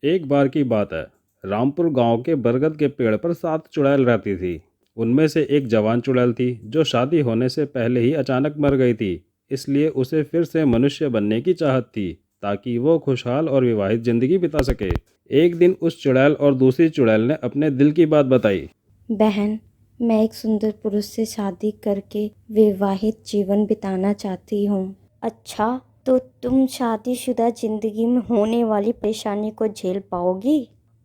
एक बार की बात है। रामपुर गांव के बरगद के पेड़ पर 7 चुड़ैल रहती थी। उनमें से एक जवान चुड़ैल थी जो शादी होने से पहले ही अचानक मर गई थी। इसलिए उसे फिर से मनुष्य बनने की चाहत थी ताकि वो खुशहाल और विवाहित जिंदगी बिता सके। एक दिन उस चुड़ैल और दूसरी चुड़ैल ने अपने दिल की बात बताई। बहन, मैं एक सुंदर पुरुष से शादी करके विवाहित जीवन बिताना चाहती हूँ। अच्छा, तो तुम शादीशुदा जिंदगी में होने वाली परेशानी को झेल पाओगी?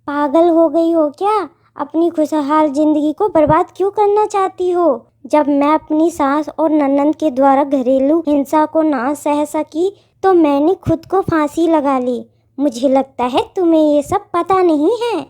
पागल हो गई हो क्या? अपनी खुशहाल जिंदगी को बर्बाद क्यों करना चाहती हो? जब मैं अपनी सास और ननद के द्वारा घरेलू हिंसा को ना सह सकी तो मैंने खुद को फांसी लगा ली। मुझे लगता है तुम्हें ये सब पता नहीं है।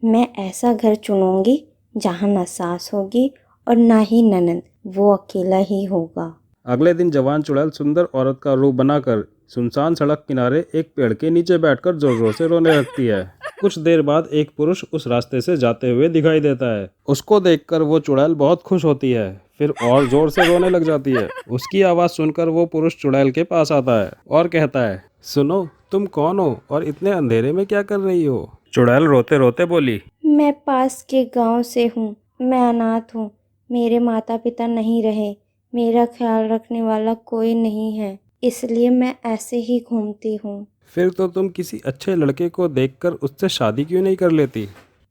मैं ऐसा घर चुनूंगी जहाँ ना सास होगी और ना ही ननद, वो अकेला ही होगा। अगले दिन जवान चुड़ैल सुंदर औरत का रूप बनाकर सुनसान सड़क किनारे एक पेड़ के नीचे बैठकर जोर जोर से रोने लगती है। कुछ देर बाद एक पुरुष उस रास्ते से जाते हुए दिखाई देता है। उसको देखकर वो चुड़ैल बहुत खुश होती है, फिर और जोर से रोने लग जाती है। उसकी आवाज़ सुनकर वो पुरुष चुड़ैल के पास आता है और कहता है, सुनो, तुम कौन हो और इतने अंधेरे में क्या कर रही हो? चुड़ैल रोते रोते बोली, मैं पास के गांव से हूँ। मैं अनाथ हूँ। मेरे माता पिता नहीं रहे। मेरा ख्याल रखने वाला कोई नहीं है, इसलिए मैं ऐसे ही घूमती हूँ। फिर तो तुम किसी अच्छे लड़के को देखकर उससे शादी क्यों नहीं कर लेती?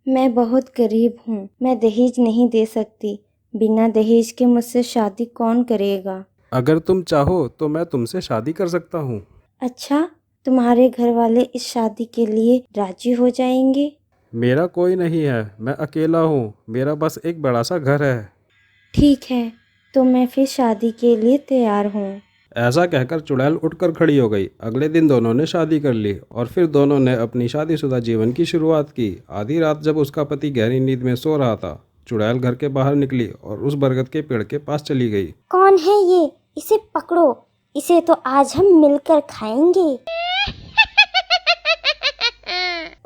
मैं बहुत गरीब हूँ। मैं दहेज नहीं दे सकती। बिना दहेज के मुझसे शादी कौन करेगा? अगर तुम चाहो तो मैं तुमसे शादी कर सकता हूँ। अच्छा, तुम्हारे घर वाले इस शादी के लिए राजी हो जाएंगे? मेरा कोई नहीं है, मैं अकेला हूँ। मेरा बस एक बड़ा सा घर है। ठीक है, तो मैं फिर शादी के लिए तैयार हूँ। ऐसा कहकर चुड़ैल उठकर खड़ी हो गई। अगले दिन दोनों ने शादी कर ली और फिर दोनों ने अपनी शादीशुदा जीवन की शुरुआत की। आधी रात जब उसका पति गहरी नींद में सो रहा था, चुड़ैल घर के बाहर निकली और उस बरगद के पेड़ के पास चली गई। कौन है ये? इसे पकड़ो। इसे तो आज हम मिलकर खाएंगे।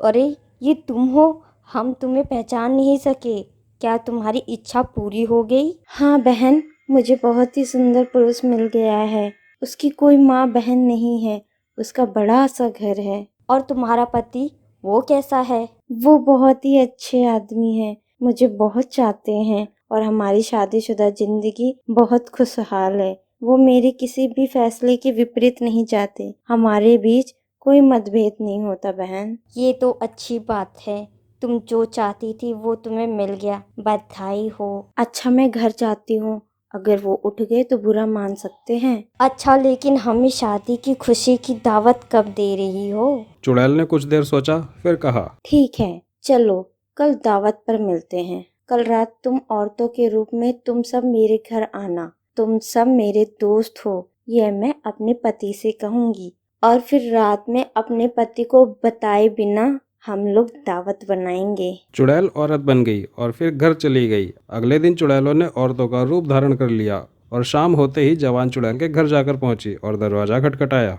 अरे, ये तुम हो? हम तुम्हें पहचान नहीं सके। क्या तुम्हारी इच्छा पूरी हो गई? हाँ बहन, मुझे बहुत ही सुंदर पुरुष मिल गया है। उसकी कोई माँ बहन नहीं है। उसका बड़ा सा घर है। और तुम्हारा पति, वो कैसा है? वो बहुत ही अच्छे आदमी है। मुझे बहुत चाहते हैं और हमारी शादीशुदा जिंदगी बहुत खुशहाल है। वो मेरे किसी भी फैसले के विपरीत नहीं चाहते। हमारे बीच कोई मतभेद नहीं होता बहन। ये तो अच्छी बात है। तुम जो चाहती थी वो तुम्हें मिल गया। बधाई हो। अच्छा, मैं घर जाती हूँ। अगर वो उठ गए तो बुरा मान सकते हैं। अच्छा, लेकिन हमें शादी की खुशी की दावत कब दे रही हो? चुड़ैल ने कुछ देर सोचा, फिर कहा, ठीक है, चलो कल दावत पर मिलते हैं। कल रात तुम औरतों के रूप में तुम सब मेरे घर आना। तुम सब मेरे दोस्त हो, यह मैं अपने पति से कहूँगी। और फिर रात में अपने पति को बताए बिना हम लोग दावत बनाएंगे। चुड़ैल औरत बन गई और फिर घर चली गई। अगले दिन चुड़ैलों ने औरतों का रूप धारण कर लिया और शाम होते ही जवान चुड़ैल के घर जाकर पहुंची और दरवाजा खटखटाया।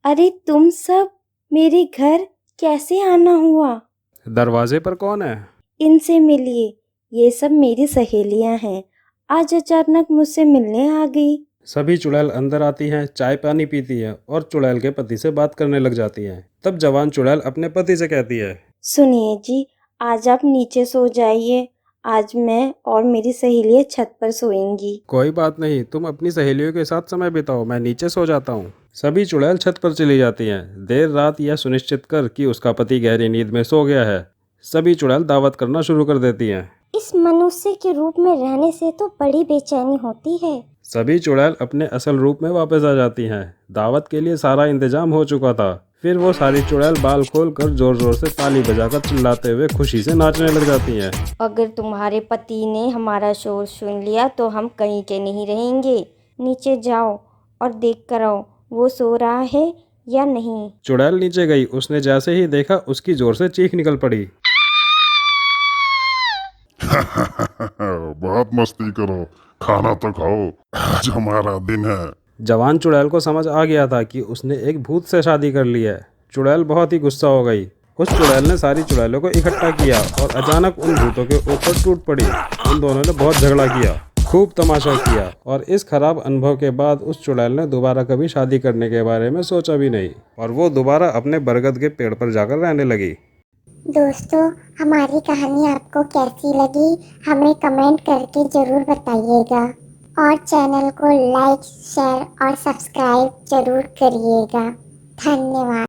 अरे, तुम सब मेरे घर कैसे आना हुआ? दरवाजे पर कौन है? इनसे मिलिए। ये सब मेरी सहेलियां हैं। आज अचानक मुझसे मिलने आ गई। सभी चुड़ैल अंदर आती हैं, चाय पानी पीती हैं और चुड़ैल के पति से बात करने लग जाती हैं। तब जवान चुड़ैल अपने पति से कहती है, सुनिए जी, आज आप नीचे सो जाइए। आज मैं और मेरी सहेलियां छत पर सोएंगी। कोई बात नहीं, तुम अपनी सहेलियों के साथ समय बिताओ, मैं नीचे सो जाता हूँ। सभी चुड़ैल छत पर चली जाती हैं। देर रात यह सुनिश्चित कर कि उसका पति गहरी नींद में सो गया है, सभी चुड़ैल दावत करना शुरू कर देती हैं। इस मनुष्य के रूप में रहने से तो बड़ी बेचैनी होती है। सभी चुड़ैल अपने असल रूप में वापस आ जाती हैं। दावत के लिए सारा इंतजाम हो चुका था। फिर वो सारी चुड़ैल बाल खोल कर जोर जोर से ताली बजाकर चिल्लाते हुए खुशी से नाचने लग जाती हैं। अगर तुम्हारे पति ने हमारा शोर सुन लिया तो हम कहीं के नहीं रहेंगे। नीचे जाओ और देख कर आओ वो सो रहा है या नहीं। चुड़ैल नीचे गई। उसने जैसे ही देखा, उसकी जोर से चीख निकल पड़ी। बहुत मस्ती करो, खाना तो खाओ, आज हमारा दिन है। जवान चुड़ैल को समझ आ गया था कि उसने एक भूत से शादी कर ली है। चुड़ैल बहुत ही गुस्सा हो गई। उस चुड़ैल ने सारी चुड़ैलों को इकट्ठा किया और अचानक उन भूतों के ऊपर टूट पड़ी। उन दोनों ने बहुत झगड़ा किया। खूब तमाशा किया और इस खराब अनुभव के बाद उस चुड़ैल ने दोबारा कभी शादी करने के बारे में सोचा भी नहीं और वो दोबारा अपने बरगद के पेड़ पर जाकर रहने लगी। दोस्तों, हमारी कहानी आपको कैसी लगी हमें कमेंट करके ज़रूर बताइएगा और चैनल को लाइक, शेयर और सब्सक्राइब ज़रूर करिएगा। धन्यवाद।